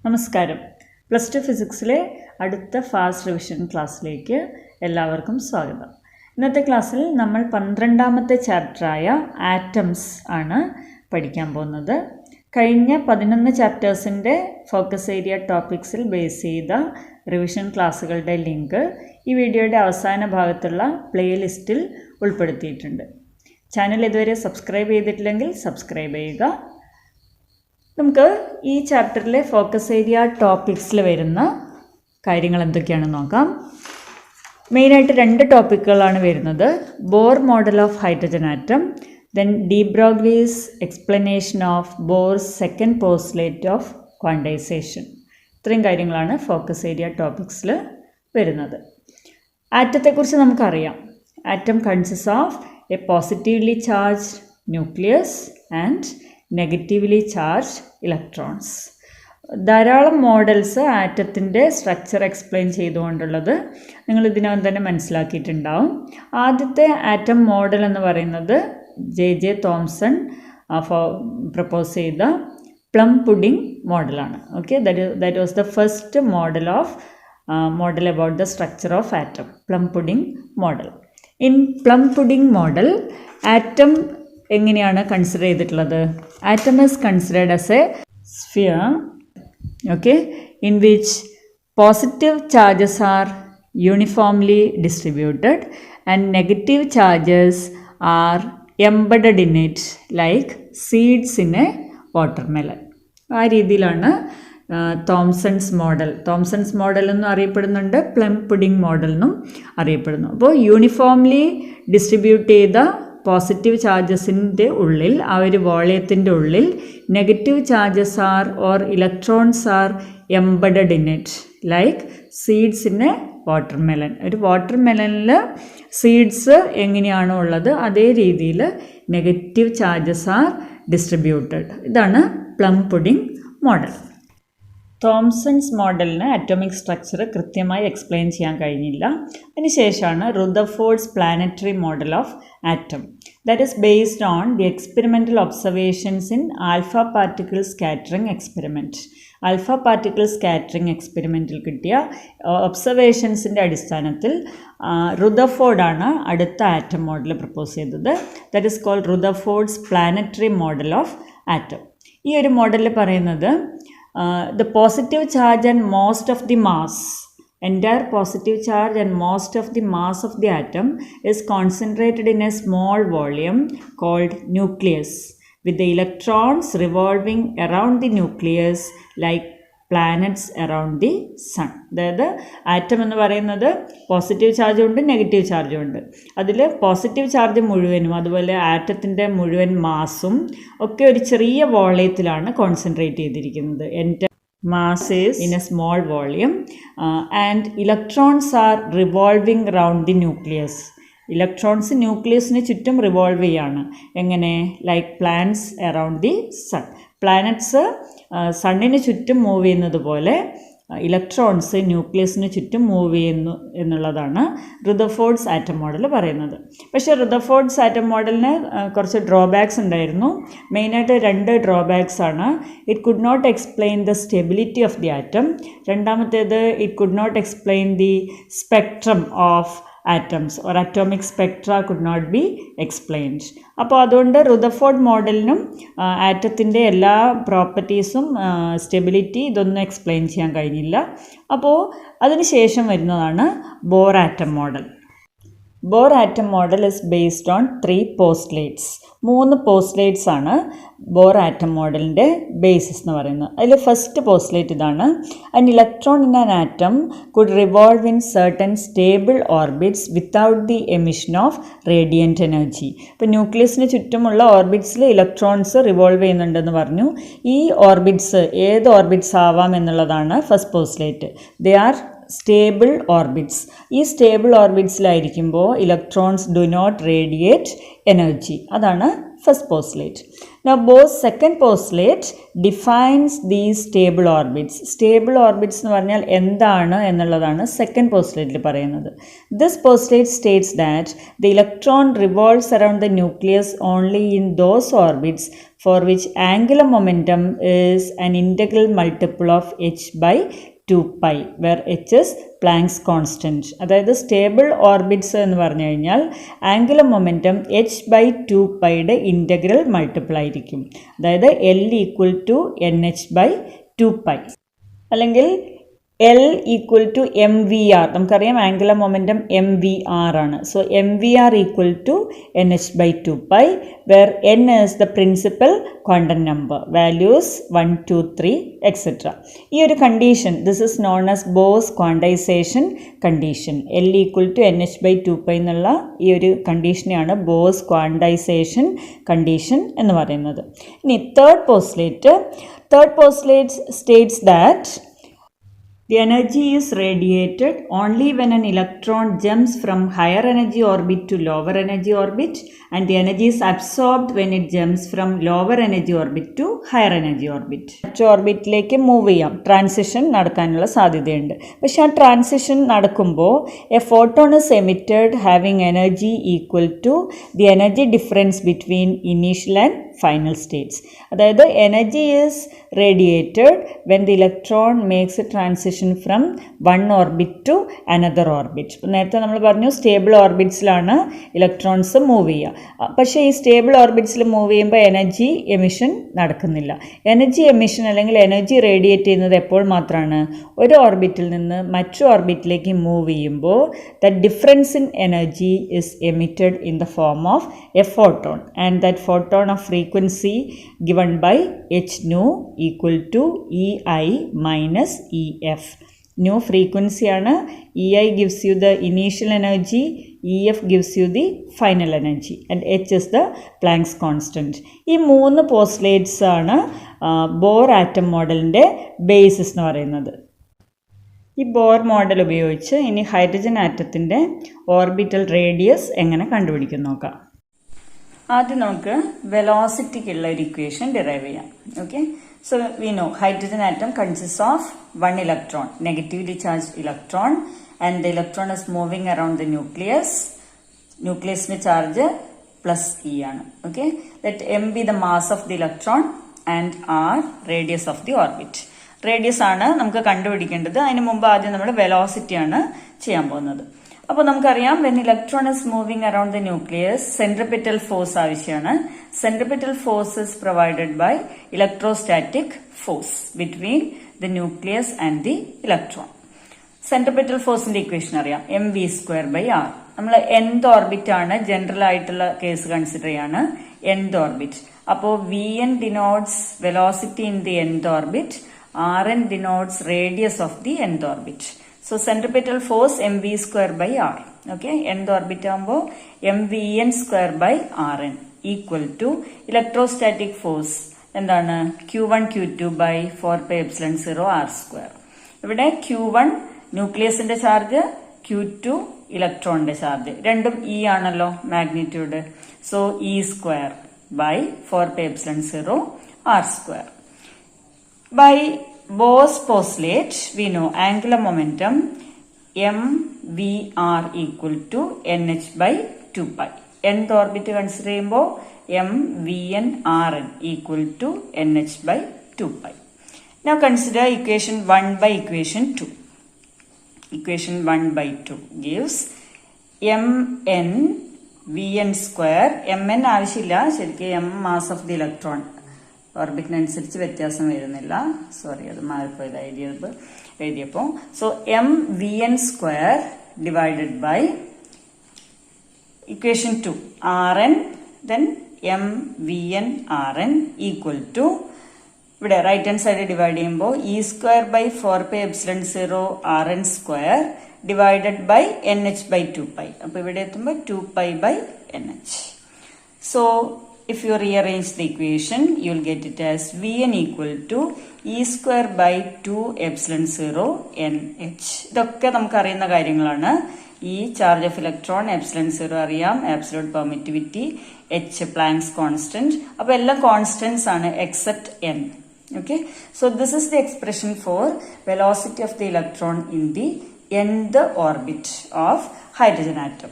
നമസ്കാരം. Plus two ഫിസിക്സിലെ അടുത്ത fast revision ക്ലാസ്സിലേക്ക് എല്ലാവർക്കും സ്വാഗതം. ഇന്നത്തെ ക്ലാസ്സിൽ നമ്മൾ 12ാമത്തെ ചാപ്റ്ററായ ആറ്റംസ് ആണ് പഠിക്കാൻ പോകുന്നത്. കഴിഞ്ഞ 11 ചാപ്റ്റേഴ്സിൻ്റെ ഫോക്കസ് ഏരിയ ടോപ്പിക്സിൽ ബേസ് ചെയ്ത റിവിഷൻ ക്ലാസ്സുകളുടെ ലിങ്ക് ഈ വീഡിയോയുടെ അവസാന ഭാഗത്തുള്ള പ്ലേലിസ്റ്റിൽ ഉൾപ്പെടുത്തിയിട്ടുണ്ട്. ചാനൽ ഇതുവരെ സബ്സ്ക്രൈബ് ചെയ്തിട്ടില്ലെങ്കിൽ സബ്സ്ക്രൈബ് ചെയ്യുക. നമുക്ക് ഈ ചാപ്റ്ററിലെ ഫോക്കസ് ഏരിയ ടോപ്പിക്സിൽ വരുന്ന കാര്യങ്ങൾ എന്തൊക്കെയാണെന്ന് നോക്കാം. മെയിനായിട്ട് 2 ടോപ്പിക്കുകളാണ് വരുന്നത്. Bohr model of hydrogen atom, then Broglie's explanation of Bohr's second postulate of quantisation. ഇത്രയും കാര്യങ്ങളാണ് ഫോക്കസ് ഏരിയ ടോപ്പിക്സിൽ വരുന്നത്. ആറ്റത്തെക്കുറിച്ച് നമുക്കറിയാം. Atom consist of A positively charged nucleus and negatively charge electrons. ധാരാളം മോഡൽസ് ആറ്റത്തിൻ്റെ സ്ട്രക്ചർ എക്സ്പ്ലെയിൻ ചെയ്തുകൊണ്ടുള്ളത് നിങ്ങൾ ഇതിനകം തന്നെ മനസ്സിലാക്കിയിട്ടുണ്ടാവും. ആദ്യത്തെ ആറ്റം മോഡൽ എന്ന് പറയുന്നത് ജെ തോംസൺ പ്രപ്പോസ് ചെയ്ത പ്ലം പുഡിംഗ് മോഡലാണ്. Okay, that was the first model about the structure of atom, plum pudding model. In plum pudding model atom എങ്ങനെയാണ് കൺസിഡർ ചെയ്തിട്ടുള്ളത്? Atom is considered as A sphere, okay, in which positive charges are uniformly distributed and negative charges R embedded in it like seeds in a watermelon. ആ രീതിയിലാണ് തോംസൺസ് model എന്നും അറിയപ്പെടുന്നുണ്ട്, plum pudding model എന്നും അറിയപ്പെടുന്നു. അപ്പോൾ uniformly distribute ചെയ്ത positive ചാർജസിൻ്റെ ഉള്ളിൽ, ആ ഒരു വോളിയത്തിൻ്റെ ഉള്ളിൽ negative charges are or electrons are embedded in it like seeds in a watermelon. ഒരു വാട്ടർമെലണിൽ സീഡ്സ് എങ്ങനെയാണോ ഉള്ളത് അതേ രീതിയിൽ നെഗറ്റീവ് ചാർജസ് ആർ ഡിസ്ട്രിബ്യൂട്ടഡ്. ഇതാണ് പ്ലം പുഡിംഗ് മോഡൽ. തോംസൺസ് മോഡലിന് അറ്റോമിക് സ്ട്രക്ചർ കൃത്യമായി എക്സ്പ്ലെയിൻ ചെയ്യാൻ കഴിഞ്ഞില്ല. അതിനുശേഷമാണ് Rutherford's planetary model of atom. That is based on the experimental observations in alpha particle scattering experiment. Alpha particle scattering എക്സ്പെരിമെൻറ്റിൽ കിട്ടിയ ഒബ്സർവേഷൻസിൻ്റെ അടിസ്ഥാനത്തിൽ റുദർഫോർഡാണ് അടുത്ത ആറ്റം മോഡൽ പ്രപ്പോസ് ചെയ്തത്. That is called Rutherford's planetary model of atom. ഈ ഒരു മോഡലിൽ പറയുന്നത് the positive charge and most of the mass, entire positive charge and most of the mass of the atom is concentrated in a small volume called nucleus, with the electrons revolving around the nucleus like planets around the sun. അതായത് atom എന്ന് പറയുന്നത് positive ചാർജും ഉണ്ട്, negative ചാർജും ഉണ്ട്. അതിൽ positive charge മുഴുവനും അതുപോലെ ആറ്റത്തിൻ്റെ മുഴുവൻ മാസും ഒക്കെ ഒരു ചെറിയ വോളിയത്തിലാണ് കോൺസെൻട്രേറ്റ് ചെയ്തിരിക്കുന്നത്. Mass is in a small volume and electrons are revolving around the nucleus. Electrons ന്യൂക്ലിയസിന് ചുറ്റും റിവോൾവ് ചെയ്യാണ്. എങ്ങനെ? Like planets around the sun. Planets സണ്ണിന് ചുറ്റും മൂവ് ചെയ്യുന്നത് പോലെ ഇലക്ട്രോൺസ് ന്യൂക്ലിയസിന് ചുറ്റും മൂവ് ചെയ്യുന്നു എന്നുള്ളതാണ് റുദർഫോർഡ്സ് ആറ്റം മോഡൽ പറയുന്നത്. പക്ഷേ റുദർഫോർഡ്സ് ആറ്റം മോഡലിന് കുറച്ച് ഡ്രോബാക്സ് ഉണ്ടായിരുന്നു. മെയിനായിട്ട് 2 ഡ്രോബാക്സ് ആണ്. It could not explain the stability of the atom. രണ്ടാമത്തേത്, it could not explain the spectrum of atoms or atomic spectra could not be explained. അപ്പോൾ അതുകൊണ്ട് റുദർഫോർഡ് മോഡലിനും ആറ്റത്തിൻ്റെ എല്ലാ പ്രോപ്പർട്ടീസും സ്റ്റെബിലിറ്റി ഇതൊന്നും എക്സ്പ്ലെയിൻ ചെയ്യാൻ കഴിഞ്ഞില്ല. അപ്പോൾ അതിന് ശേഷം വരുന്നതാണ് bore atom model. Bore atom model is based on 3 postulates. 3 postulates ആണ് ബോർ ആറ്റം മോഡലിൻ്റെ ബേസിസ് എന്ന് പറയുന്നത്. അതിൽ ഫസ്റ്റ് പോസ്റ്റുലേറ്റ് ഇതാണ്: an electron in an atom could revolve in certain stable orbits without the emission of radiant energy. ഇപ്പോൾ ന്യൂക്ലിയസിന് ചുറ്റുമുള്ള ഓർബിറ്റ്സിൽ electrons revolve ചെയ്യുന്നുണ്ടെന്ന് പറഞ്ഞു. ഈ ഓർബിറ്റ്സ് ഏത് ഓർബിറ്റ്സ് ആവാം എന്നുള്ളതാണ് first postulate. They are stable orbits. ഈ സ്റ്റേബിൾ ഓർബിറ്റ്സിലായിരിക്കുമ്പോൾ electrons do not radiate energy. അതാണ് first postulate. Now Bohr's second postulate defines these stable orbits. Stable orbits എന്ന് പറഞ്ഞാൽ എന്താണ് എന്നുള്ളതാണ് സെക്കൻഡ് പോസ്റ്റുലേറ്റിൽ പറയുന്നത്. This postulate states that the electron revolves around the nucleus only in those orbits for which angular momentum is an integral multiple of h by 2 pi, where h is Planck's constant. അതായത് stable orbits എന്ന് പറഞ്ഞു കഴിഞ്ഞാൽ angular momentum H by 2 പൈയുടെ integral multiple ആയിരിക്കും. അതായത് L equal to N H by 2 pi, അല്ലെങ്കിൽ L equal to M V R. നമുക്കറിയാം angular momentum M V R ആണ്. So M V R equal to N H by 2 pi, where N is the principal quantum number, values 1, 2, 3 etc. ഈ ഒരു condition, this is known as Bohr's quantisation condition. L equal to N H by 2 pi എന്നുള്ള ഈ ഒരു കണ്ടീഷനെയാണ് boss quantisation condition എന്ന് പറയുന്നത്. ഇനി third postulate States that the energy is radiated only when an electron jumps from higher energy orbit to lower energy orbit, and the energy is absorbed when it jumps from lower energy orbit to higher energy orbit. മറ്റു ഓർബിറ്റിലേക്ക് move ചെയ്യാം, transition നടക്കാനുള്ള സാധ്യതയുണ്ട്. പക്ഷെ ആ transition നടക്കുമ്പോൾ a photon is emitted having energy equal to the energy difference between initial and final states. അതായത് energy is radiated when the electron makes a transition from one orbit to another orbit. നേരത്തെ നമ്മൾ പറഞ്ഞു stable ഓർബിറ്റ്സിലാണ് electrons move ചെയ്യുക. പക്ഷേ ഈ stable ഓർബിറ്റ്സിൽ move ചെയ്യുമ്പോൾ energy emission നടക്കുന്നില്ല. Energy emission അല്ലെങ്കിൽ എനർജി റേഡിയേറ്റ് ചെയ്യുന്നത് എപ്പോൾ മാത്രമാണ്? ഒരു ഓർബിറ്റിൽ നിന്ന് മറ്റു ഓർബിറ്റിലേക്ക് മൂവ് ചെയ്യുമ്പോൾ the difference in energy is emitted in the form of A photon, and that photon of frequency given by h nu equal to ei minus ef. Nu frequency ആണ്. ei gives you the initial energy, ef gives you the final energy, and h is the Planck's constant. ഈ മൂന്ന് postulates ആണ് bore atom മോഡലിൻ്റെ basis എന്ന് പറയുന്നത്. ഈ Bohr model ഉപയോഗിച്ച് ഇനി hydrogen ആറ്റത്തിൻ്റെ orbital radius എങ്ങനെ കണ്ടുപിടിക്കും നോക്കാം. ആദ്യം നമുക്ക് വെലോസിറ്റിക്കുള്ള ഒരു ഇക്വേഷൻ ഡിറൈവ് ചെയ്യാം. Okay, so we know hydrogen atom consist of one electron, negatively charged electron, and the electron is moving around the nucleus. ന്യൂക്ലിയസിന്റെ ചാർജ് പ്ലസ് ഇ ആണ്. Okay, let M be the mass of the electron and R radius of the orbit. Radius ആണ് നമുക്ക് കണ്ടുപിടിക്കേണ്ടത്. അതിന് മുമ്പ് ആദ്യം നമ്മൾ വെലോസിറ്റിയാണ് ചെയ്യാൻ പോകുന്നത്. അപ്പോൾ നമുക്കറിയാം when electron is moving around the nucleus centripetal force ആവശ്യമാണ്. Centripetal force is provided by electrostatic force between the nucleus and the electron. Centripetal ഫോഴ്സിന്റെ ഇക്വേഷൻ അറിയാം, M V square by R. നമ്മൾ nth ഓർബിറ്റ് ആണ്, general ആയിട്ടുള്ള case consider ചെയ്യാണ് nth orbit. അപ്പോൾ V N denotes velocity in the nth orbit, R N denotes radius of the nth orbit. So centripetal force mv square by r. Okay, nth orbit ആകുമ്പോൾ mvn square by rn equal to electrostatic force എന്താണ്? q1 q2 by 4 pi epsilon 0 r square. ഇവിടെ q1 ന്യൂക്ലിയസിന്റെ charge, q2 ഇലക്ട്രോണിന്റെ charge, രണ്ടും e ആണല്ലോ magnitude. So e square by 4 pi epsilon 0 r square. By Bohr's postulate, we know angular momentum mvr equal to nh by 2 pi. nth orbit consider ചെയ്യുമ്പോൾ mvn rn equal to nh by 2 pi. Now consider equation 1 by equation 2. Equation 1 by 2 gives mn vn square. mn ആവശ്യമില്ല, ശരിക്കും m mass of the electron. ഓർബിറ്റിനനുസരിച്ച് വ്യത്യാസം വരുന്നില്ല, sorry അത് മാറിപ്പോയത് എഴുതിയപ്പോൾ. So M V N square divided by equation 2 R N, then M V N R N equal to, ഇവിടെ right hand side divide ചെയ്യുമ്പോൾ E square by 4 pi epsilon 0 R N square divided by N H by 2 pi. അപ്പോൾ ഇവിടെ എത്തുമ്പോൾ 2 pi by N H. So if you rearrange the equation, you will get it as Vn equal to E square by 2 epsilon 0 NH. ഇതൊക്കെ നമുക്കറിയുന്ന കാര്യങ്ങളാണ്. ഈ charge of electron epsilon 0 അറിയാം, absolute permittivity, H planks constant. അപ്പൊ എല്ലാം constants ആണ് except N. Okay, so this is the expression for velocity of the electron in the nth orbit of hydrogen atom.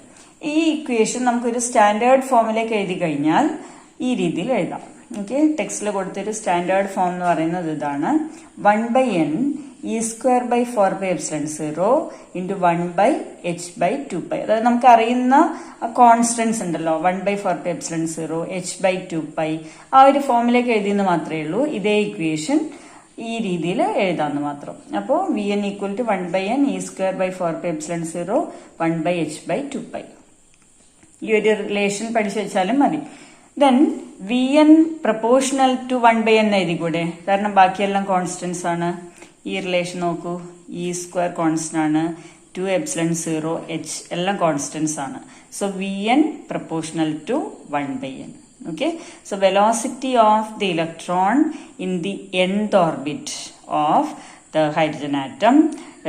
ഈ equation നമുക്കൊരു standard ഫോമിലേക്ക് എഴുതി കഴിഞ്ഞാൽ ഈ രീതിയിൽ എഴുതാം. ഓക്കെ, ടെക്സ്റ്റിൽ കൊടുത്തൊരു സ്റ്റാൻഡേർഡ് ഫോം എന്ന് പറയുന്നത് ഇതാണ്. 1/n E square by 4 epsilon 0 into 1/h by 2 അതായത് നമുക്ക് അറിയുന്ന കോൺസ്റ്റന്റ്സ് ഉണ്ടല്ലോ, 1/4 epsilon 0, h by 2 ആ ഒരു ഫോമിലേക്ക് എഴുതിയെന്ന് മാത്രമേ ഉള്ളൂ. ഇതേ ഇക്വേഷൻ ഈ രീതിയിൽ എഴുതാമെന്ന് മാത്രം. അപ്പോൾ Vn equal to 1/n E square by 4 epsilon 0 1/h by 2 ഈ ഒരു റിലേഷൻ പഠിച്ചു വെച്ചാലും മതി. Then Vn proportional to 1/n എഴുതിക്കൂടെ, കാരണം ബാക്കിയെല്ലാം കോൺസ്റ്റന്റ്സ് ആണ്. ഈ റിലേഷൻ നോക്കൂ, ഇ സ്ക്വയർ കോൺസ്റ്റന്റ് ആണ്, 2 epsilon 0 h എല്ലാം കോൺസ്റ്റന്റ്സ് ആണ്. So Vn proportional to 1/n. Okay, so velocity of the electron in the nth orbit of the hydrogen atom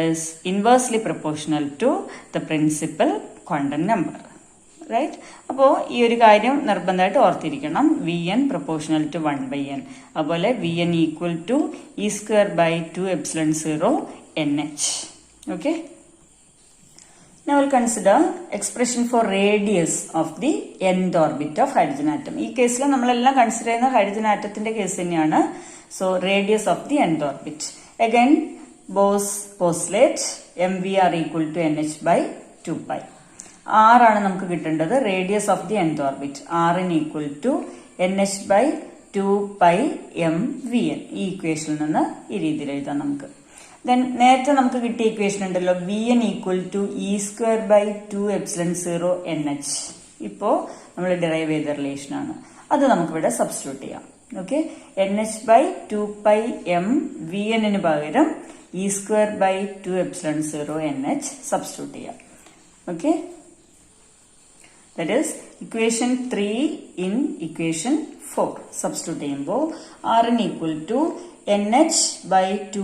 is inversely proportional to the principal quantum number. Right? അപ്പോൾ ഈ ഒരു കാര്യം നിർബന്ധമായിട്ട് ഓർത്തിരിക്കണം. Vn proportional to 1/n. അതുപോലെ Vn equal to E square by 2 epsilon 0 NH. Okay? Now we'll consider expression for radius of the nth orbit of hydrogen atom. ഈ കേസിൽ നമ്മളെല്ലാം കൺസിഡർ ചെയ്യുന്ന ഹൈഡ്രജൻ ആറ്റത്തിന്റെ കേസ് തന്നെയാണ്. So radius of the nth orbit. Again, Bohr's postulate mvr equal to nh by 2 R ആണ് നമുക്ക് കിട്ടേണ്ടത്. Radius of the nth orbit Rn equal to NH by 2 mvn. ഈ ഇക്വേഷനിൽ നിന്ന് ഈ രീതിയിൽ എഴുതാം നമുക്ക്. ദെൻ നേരത്തെ നമുക്ക് കിട്ടിയ ഇക്വേഷൻ ഉണ്ടല്ലോ, Vn equal to E square by 2 epsilon 0 NH. ഇപ്പോ നമ്മൾ ഡിറൈവ് ചെയ്ത റിലേഷൻ ആണ്, അത് നമുക്കിവിടെ സബ്സ്റ്റിറ്റ്യൂട്ട് ചെയ്യാം. ഓക്കെ, NH by 2 mvn പകരം E square by 2 epsilon 0 NH substitute ചെയ്യാം. Okay, that is equation 3 in equation 4 substitute ചെയ്യുമ്പോൾ Rn equal to NH by 2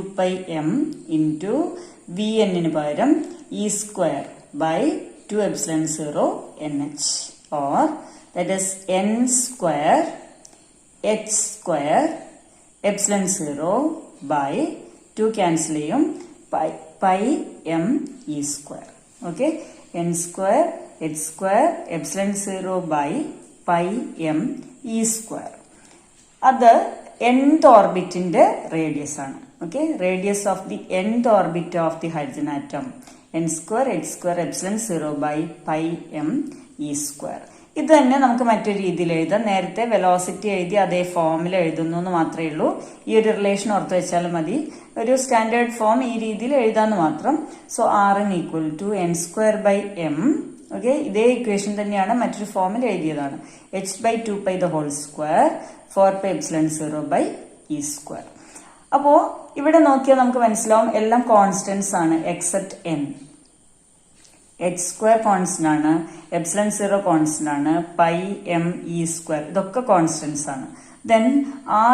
m into Vn പകരം E square by 2 epsilon 0 NH, or that is n square h square epsilon 0 by 2 cancel ചെയ്യും pi m E square. Okay, n square h square epsilon 0 by pi m E square. അത് nth ഓർബിറ്റിന്റെ radius ആണ്. Okay, radius of the nth orbit of the hydrogen atom n square h square epsilon 0 by pi m E square. ഇത് തന്നെ നമുക്ക് മറ്റൊരു രീതിയിൽ എഴുതാം. നേരത്തെ velocity എഴുതി അതേ ഫോമിൽ എഴുതുന്നു എന്ന് മാത്രമേ ഉള്ളൂ. ഈ ഒരു റിലേഷൻ ഓർത്ത് വെച്ചാൽ മതി. ഒരു സ്റ്റാൻഡേർഡ് ഫോം ഈ രീതിയിൽ എഴുതാന്ന് മാത്രം. So Rn equal to n square by m. Okay, ഇതേ ഇക്വേഷൻ തന്നെയാണ് മറ്റൊരു ഫോമിൽ എഴുതിയതാണ്. h by 2 the whole square 4 epsilon 0 by E square. അപ്പോ ഇവിടെ നോക്കിയാൽ നമുക്ക് മനസ്സിലാവും എല്ലാം കോൺസ്റ്റന്റ്സ് ആണ് except n. h square constant ആണ്, epsilon 0 കോൺസ്റ്റന്റ് ആണ്, pi m E square ഇതൊക്കെ കോൺസ്റ്റന്റ്സ് ആണ്. Then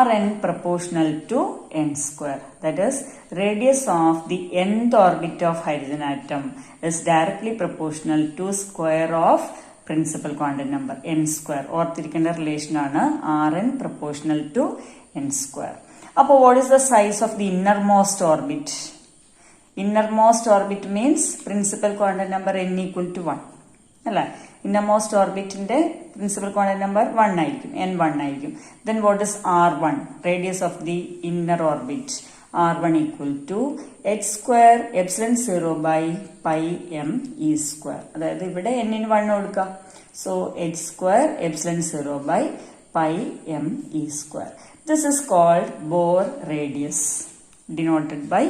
Rn proportional to n square, that is radius of the nth orbit of hydrogen atom is directly proportional to square of principal quantum number n square. ഓർത്തിരിക്കേണ്ട relation ആണ് Rn proportional to n square. അപ്പോൾ what is the size of the innermost orbit? Innermost orbit means principal quantum number n equal to 1 അല്ലേ. Innermost ഓർബിറ്റിന്റെ principal quantum number 1 ആയിരിക്കും, n1 ആയിരിക്കും. Then what is R1? Radius of the inner orbit R1 equal to h square epsilon 0 by pi m E square. അതായത് ഇവിടെ n ന് 1 കൊടുക്കാം. So h square epsilon 0 by pi m E square. This is called Bohr radius, denoted by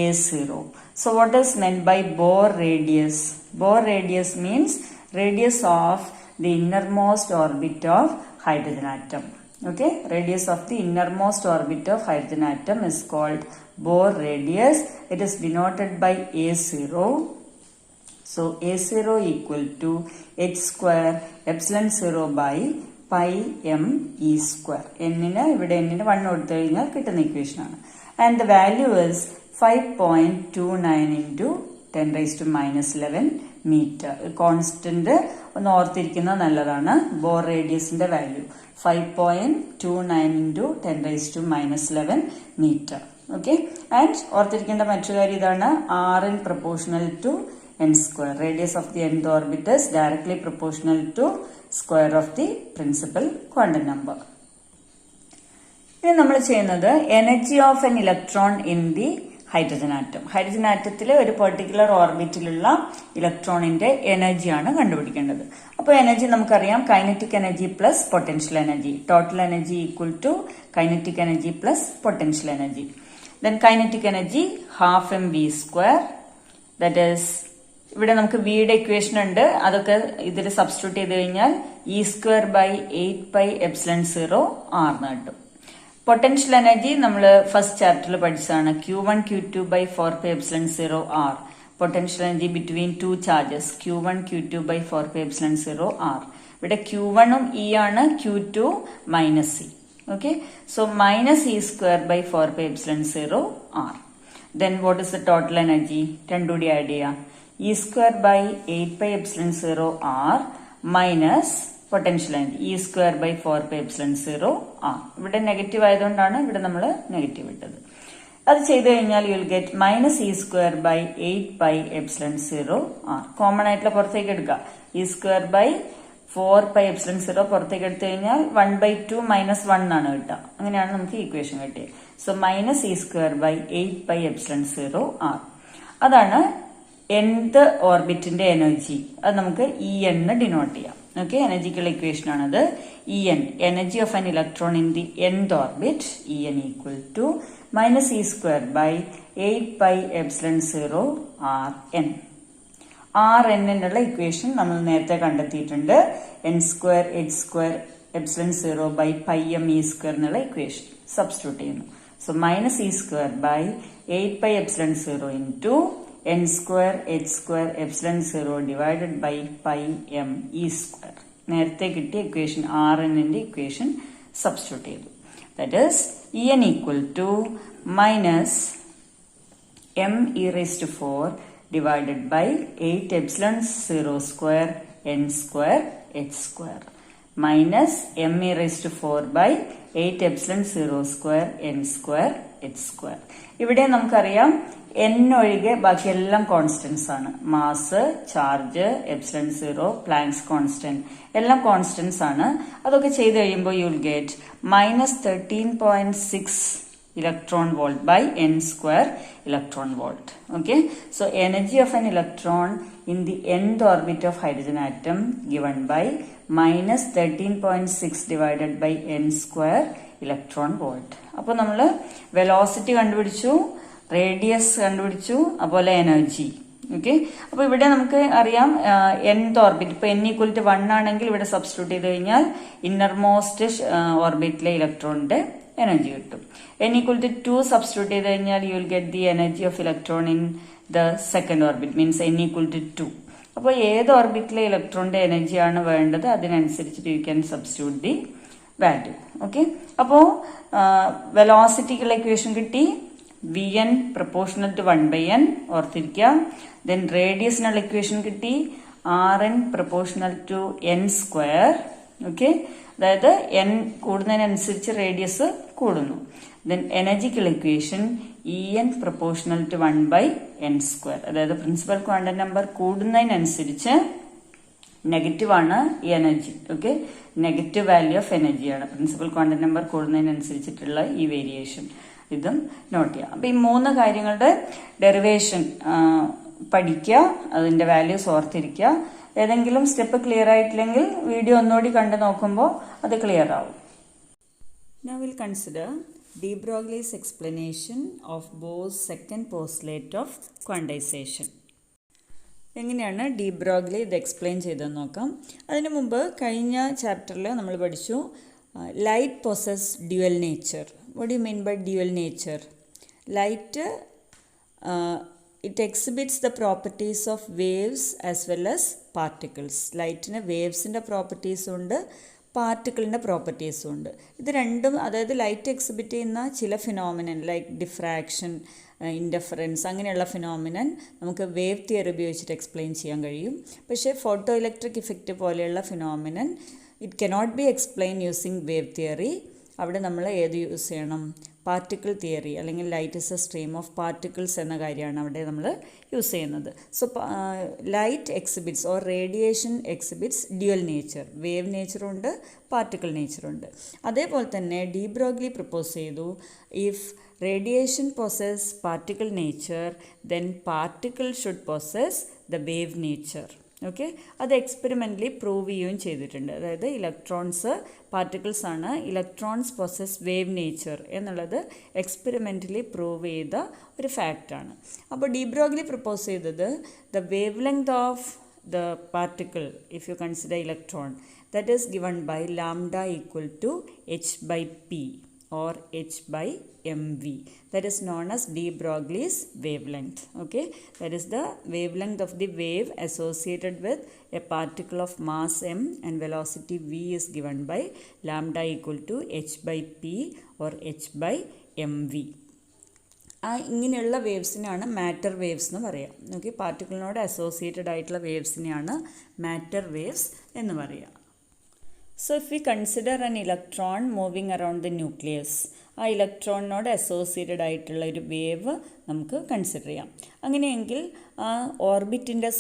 A0. So what is meant by Bohr radius? Bohr radius means radius of the innermost orbit of hydrogen atom. Okay, radius of the innermost orbit of hydrogen atom is called Bohr radius. It is denoted by A0. So A0 equal to h square epsilon 0 by pi m E square. n ന് ഇവിടെ n ന് 1 കൊടുത്തു കഴിഞ്ഞാൽ കിട്ടുന്ന equation ആണ്. and the value is 5.29 into 10 raised to minus 11 meter. Constant ഒന്ന് ഓർത്തിരിക്കുന്നത് നല്ലതാണ്. ബോർ റേഡിയസിന്റെ value 5.29 into 10 raised to minus 11 meter. Okay, and ഓർത്തിരിക്കേണ്ട മറ്റൊരു കാര്യം ഇതാണ്, Rn proportional to n square. Radius of the nth orbit is directly proportional to square of the principal quantum number. ഇനി നമ്മൾ ചെയ്യുന്നത് energy of an electron in the hydrogen atom. Hydrogen ആറ്റത്തിലെ ഒരു particular ഓർബിറ്റിലുള്ള ഇലക്ട്രോണിന്റെ എനർജിയാണ് കണ്ടുപിടിക്കേണ്ടത്. അപ്പോൾ എനർജി നമുക്കറിയാം, kinetic energy plus potential energy. Total energy equal to kinetic energy plus potential energy. Then kinetic energy half M V square, that is ഇവിടെ നമുക്ക് വിയുടെ ഇക്വേഷൻ ഉണ്ട്, അതൊക്കെ ഇതിൽ സബ്സ്റ്റിറ്റ്യൂട്ട് ചെയ്ത് കഴിഞ്ഞാൽ ഇ സ്ക്വയർ ബൈ 8πε0 r എന്ന് കിട്ടും. പൊട്ടൻഷ്യൽ എനർജി നമ്മൾ ഫസ്റ്റ് ചാപ്റ്ററിൽ പഠിച്ചതാണ്, Q1 Q2 by 4πε0 r. Potential energy between two charges Q1 Q2 by 4πε0 r. ഇവിടെ Q1 ഉം E ആണ്, Q2 minus E. Okay, so minus E square by 4πε0 r. Then what is the total energy? രണ്ടുകൂടി add ചെയ്യാം, E square by 8πε0 r minus potential energy E square by 4πε0 r. ഇവിടെ negative ആയതുകൊണ്ടാണ് ഇവിടെ നമ്മൾ negative ഇട്ടത്. അത് ചെയ്ത് കഴിഞ്ഞാൽ you will get minus E square by 8πε0 r. Common ആയിട്ടുള്ള പുറത്തേക്ക് എടുക്കുക, ഇ സ്ക്വയർ ബൈ 4πε0 പുറത്തേക്ക് എടുത്തു കഴിഞ്ഞാൽ 1/2 മൈനസ് 1 ആണ് കിട്ടുക. അങ്ങനെയാണ് നമുക്ക് ഇക്വേഷൻ കിട്ടിയത്. So minus E square by 8πε0 r. അതാണ് nth ഓർബിറ്റിന്റെ എനർജി. അത് നമുക്ക് ഇ എന്ന് ഡിനോട്ട് ചെയ്യാം. ഓക്കെ, എനർജിക്കുള്ള ഇക്വേഷൻ ആണത്. E N, energy of an electron in the nth orbit, E N equal to minus E square by 8πε0 r n. R N എന്നുള്ള equation നമ്മൾ നേരത്തെ കണ്ടെത്തിയിട്ടുണ്ട്. N square H square ε0 by pi M E square എന്നുള്ള equation substitute ചെയ്യുന്നു. So minus E square by 8πε0 into n square h square ε0 divided by pi m e square. നേരത്തെ കിട്ടിയ equation R എന്നിന്റെ equation substitute ചെയ്തു. That is E N equal to minus M E raise to 4 divided by 8ε0 square n square h square minus M E raise to 4 by 8ε0 square n square h square. ഇവിടെ നമുക്കറിയാം n ഒഴികെ ബാക്കിയെല്ലാം constants ആണ്. Mass, charge, ε0, Planck's constant എല്ലാം constants ആണ്. അതൊക്കെ ചെയ്ത് കഴിയുമ്പോൾ you will get minus 13.6 electron volt by n square electron volt. Okay, so energy of an electron in the nth orbit of hydrogen atom given by minus 13.6 divided by n square electron volt. അപ്പോൾ നമ്മൾ velocity കണ്ടുപിടിച്ചു, radius കണ്ടുപിടിച്ചു, അതുപോലെ energy. Okay, അപ്പൊ ഇവിടെ നമുക്ക് അറിയാം nth orbit, ഇപ്പൊ n ഈക്വൽ ടു 1 ആണെങ്കിൽ ഇവിടെ സബ്സ്റ്റിറ്റ്യൂട്ട് ചെയ്ത് കഴിഞ്ഞാൽ ഇന്നർമോസ്റ്റ് ഓർബിറ്റിലെ ഇലക്ട്രോണിന്റെ എനർജി കിട്ടും. n ഈക്വൽ ടു 2 സബ്സ്റ്റിറ്റ്യൂട്ട് ചെയ്ത് കഴിഞ്ഞാൽ you will get the energy of electron in the second orbit, means n equal to 2. അപ്പോൾ ഏത് ഓർബിറ്റിലെ ഇലക്ട്രോണിന്റെ എനർജിയാണ് വേണ്ടത് അതിനനുസരിച്ചിട്ട് you can substitute the value. Okay, അപ്പോ വെലോസിറ്റിക്കുള്ള ഇക്വേഷൻ കിട്ടി, V N proportional to 1/n ഓർത്തിരിക്കുക. ദെൻ റേഡിയസിനുള്ള ഇക്വേഷൻ കിട്ടി, R N proportional to N square. Okay, അതായത് എൻ കൂടുന്നതിനനുസരിച്ച് റേഡിയസ് കൂടുന്നു. ദെൻ എനർജിക്കുള്ള equation E N proportional to 1/n square. അതായത് പ്രിൻസിപ്പൽ ക്വാണ്ടം നമ്പർ കൂടുന്നതിനനുസരിച്ച് നെഗറ്റീവ് ആണ് ഈ energy. Okay, negative value of എനർജിയാണ് പ്രിൻസിപ്പൽ ക്വാണ്ടം നമ്പർ കൂടുന്നതിനനുസരിച്ചിട്ടുള്ള ഈ വേരിയേഷൻ. ഇതും നോട്ട് ചെയ്യാം. അപ്പൊ ഈ മൂന്ന് കാര്യങ്ങളുടെ ഡെറിവേഷൻ പഠിക്കുക, അതിന്റെ വാല്യൂസ് ഓർത്തിരിക്കുക. ഏതെങ്കിലും സ്റ്റെപ്പ് ക്ലിയർ ആയിട്ടില്ലെങ്കിൽ വീഡിയോ ഒന്നുകൂടി കണ്ടു നോക്കുമ്പോൾ അത് ക്ലിയർ ആവും. Now we'll consider de Broglie's explanation of Bohr's second postulate of quantization. എങ്ങനെയാണ് ഡി ബ്രോഗ്ലി ഇത് എക്സ്പ്ലെയിൻ ചെയ്തെന്ന് നോക്കാം. അതിനു മുമ്പ് കഴിഞ്ഞ ചാപ്റ്ററിൽ നമ്മൾ പഠിച്ചു light possess dual nature. What do you mean by dual nature? Light, it exhibits the properties of waves as well as particles. Light waves in the properties ഉണ്ട്, പാർട്ടിക്കിളിൻ്റെ പ്രോപ്പർട്ടീസും ഉണ്ട്. ഇത് രണ്ടും, അതായത് ലൈറ്റ് എക്സിബിറ്റ് ചെയ്യുന്ന ചില ഫിനോമിനൻ ലൈക്ക് ഡിഫ്രാക്ഷൻ, ഇൻഡഫറൻസ് അങ്ങനെയുള്ള phenomenon നമുക്ക് wave theory ഉപയോഗിച്ചിട്ട് എക്സ്പ്ലെയിൻ ചെയ്യാൻ കഴിയും. പക്ഷേ ഫോട്ടോ ഇലക്ട്രിക് ഇഫക്റ്റ് പോലെയുള്ള phenomenon it cannot be explain using wave theory. അവിടെ നമ്മൾ ഏത് യൂസ് ചെയ്യണം? പാർട്ടിക്കിൾ തിയറി, അല്ലെങ്കിൽ light is a stream of particles എന്ന കാര്യമാണ് അവിടെ നമ്മൾ യൂസ് ചെയ്യുന്നത്. So light exhibits or radiation exhibits dual nature, wave നേച്ചറുണ്ട്, പാർട്ടിക്കിൾ നേച്ചറുണ്ട്. അതേപോലെ തന്നെ ഡി ബ്രോഗ്ലി പ്രപ്പോസ് ചെയ്തു, if radiation possess particle nature then particle should possess the wave nature. Okay, അത് എക്സ്പെരിമെൻ്റലി പ്രൂവ് ചെയ്യുകയും ചെയ്തിട്ടുണ്ട്. അതായത് ഇലക്ട്രോൺസ് പാർട്ടിക്കിൾസ് ആണ്, ഇലക്ട്രോൺസ് പൊസസ് വേവ് നേച്ചർ എന്നുള്ളത് എക്സ്പെരിമെൻ്റലി പ്രൂവ് ചെയ്ത ഒരു ഫാക്റ്റാണ്. അപ്പോൾ ഡി ബ്രോഗ്ലി പ്രപ്പോസ് ചെയ്തത് the wavelength of the particle if you consider electron that is given by lambda equal to h/p or h/mv. That is known as de Broglie's wavelength. Okay, that is the wavelength of the wave associated with a particle of mass m and velocity v is given by lambda equal to h/p or h/mv. ഇങ്ങനെയുള്ള വേവ്സിനെയാണ് matter waves എന്ന് പറയാം. Okay, പാർട്ടിക്കിളിനോട് associated ആയിട്ടുള്ള വേവ്സിനെയാണ് matter waves എന്ന് പറയുക. So if we consider an electron moving around the nucleus, ആ ഇലക്ട്രോണിനോട് associated ആയിട്ടുള്ള ഒരു wave നമുക്ക് കൺസിഡർ ചെയ്യാം. അങ്ങനെയെങ്കിൽ ആ ഓർബിറ്റിൻ്റെ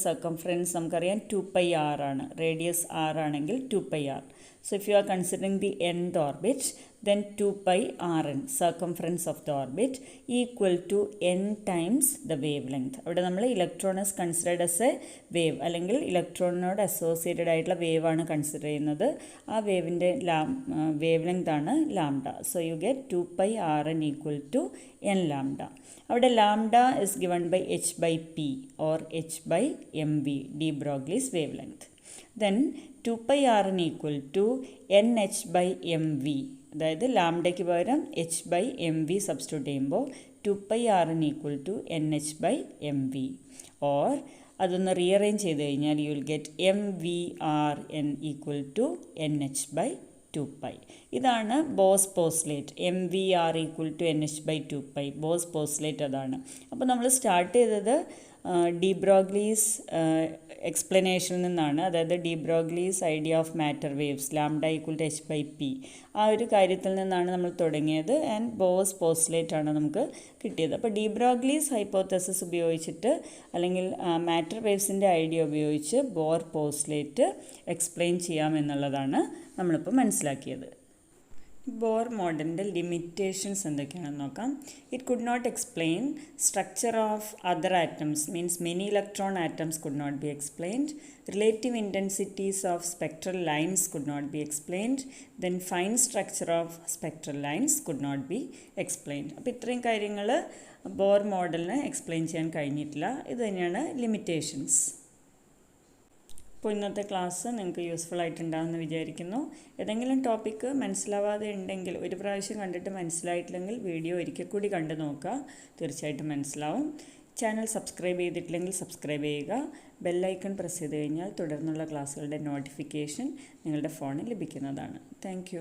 സർക്കംഫറൻസ് നമുക്കറിയാം 2πr ആണ്. റേഡിയസ് r ആണെങ്കിൽ 2πr. So if you are considering the nth orbit, then 2πrn, circumference of the orbit, equal to n times the wavelength. അവിടെ നമ്മൾ electron is considered as a wave, അല്ലെങ്കിൽ ഇലക്ട്രോണിനോട് associated ആയിട്ടുള്ള wave ആണ് consider ചെയ്യുന്നത്. ആ വേവിൻ്റെ wave length ആണ് lambda. So you get 2πrn equal to n lambda. അവിടെ lambda is given by h/p or h/mv, de Broglie's wavelength. Then 2πrn equal to nh/mv, അതായത് ലാംഡയ്ക്ക് പകരം h/mv substitute ചെയ്യുമ്പോൾ 2πrn equal to nh/mv, or അതൊന്ന് rearrange ചെയ്ത് കഴിഞ്ഞാൽ you will get mvrn equal to nh/2π. ഇതാണ് boss postulate. mvr equal to nh/2π, boss postulate അതാണ്. അപ്പോൾ നമ്മൾ സ്റ്റാർട്ട് ചെയ്തത് ഡി ബ്രോഗ്ലീസ് എക്സ്പ്ലനേഷനിൽ നിന്നാണ്. അതായത് de Broglie's idea of matter waves lambda equal to h/p, ആ ഒരു കാര്യത്തിൽ നിന്നാണ് നമ്മൾ തുടങ്ങിയത്. ആൻഡ് ബോസ് പോസ്റ്റുലേറ്റ് ആണ് നമുക്ക് കിട്ടിയത്. അപ്പോൾ ഡി ബ്രോഗ്ലീസ് ഹൈപ്പോത്തസിസ് ഉപയോഗിച്ചിട്ട്, അല്ലെങ്കിൽ മാറ്റർ വേവ്സിൻ്റെ ഐഡിയ ഉപയോഗിച്ച് ബോർ പോസ്റ്റുലേറ്റ് എക്സ്പ്ലെയിൻ ചെയ്യാമെന്നുള്ളതാണ് നമ്മളിപ്പോൾ മനസ്സിലാക്കിയത്. ബോർ മോഡലിൻ്റെ ലിമിറ്റേഷൻസ് എന്തൊക്കെയാണെന്ന് നോക്കാം. It could not explain structure of other atoms, means many electron atoms could not be explained. Relative intensities of spectral lines could not be explained. Then fine structure of spectral lines could not be explained. അപ്പോൾ ഇത്രയും കാര്യങ്ങൾ bore മോഡലിന് explain ചെയ്യാൻ കഴിഞ്ഞിട്ടില്ല. ഇത് തന്നെയാണ് limitations. അപ്പോൾ ഇന്നത്തെ ക്ലാസ് നിങ്ങൾക്ക് യൂസ്ഫുൾ ആയിട്ടുണ്ടാകുമെന്ന് വിചാരിക്കുന്നു. ഏതെങ്കിലും ടോപ്പിക്ക് മനസ്സിലാവാതെ ഉണ്ടെങ്കിൽ, ഒരു പ്രാവശ്യം കണ്ടിട്ട് മനസ്സിലായിട്ടില്ലെങ്കിൽ വീഡിയോ ഒരിക്കൽ കൂടി കണ്ടു നോക്കുക, തീർച്ചയായിട്ടും മനസ്സിലാവും. ചാനൽ സബ്സ്ക്രൈബ് ചെയ്തിട്ടില്ലെങ്കിൽ സബ്സ്ക്രൈബ് ചെയ്യുക. ബെല്ലൈക്കൺ പ്രസ് ചെയ്ത് കഴിഞ്ഞാൽ തുടർന്നുള്ള ക്ലാസ്സുകളുടെ നോട്ടിഫിക്കേഷൻ നിങ്ങളുടെ ഫോണിൽ ലഭിക്കുന്നതാണ്. താങ്ക്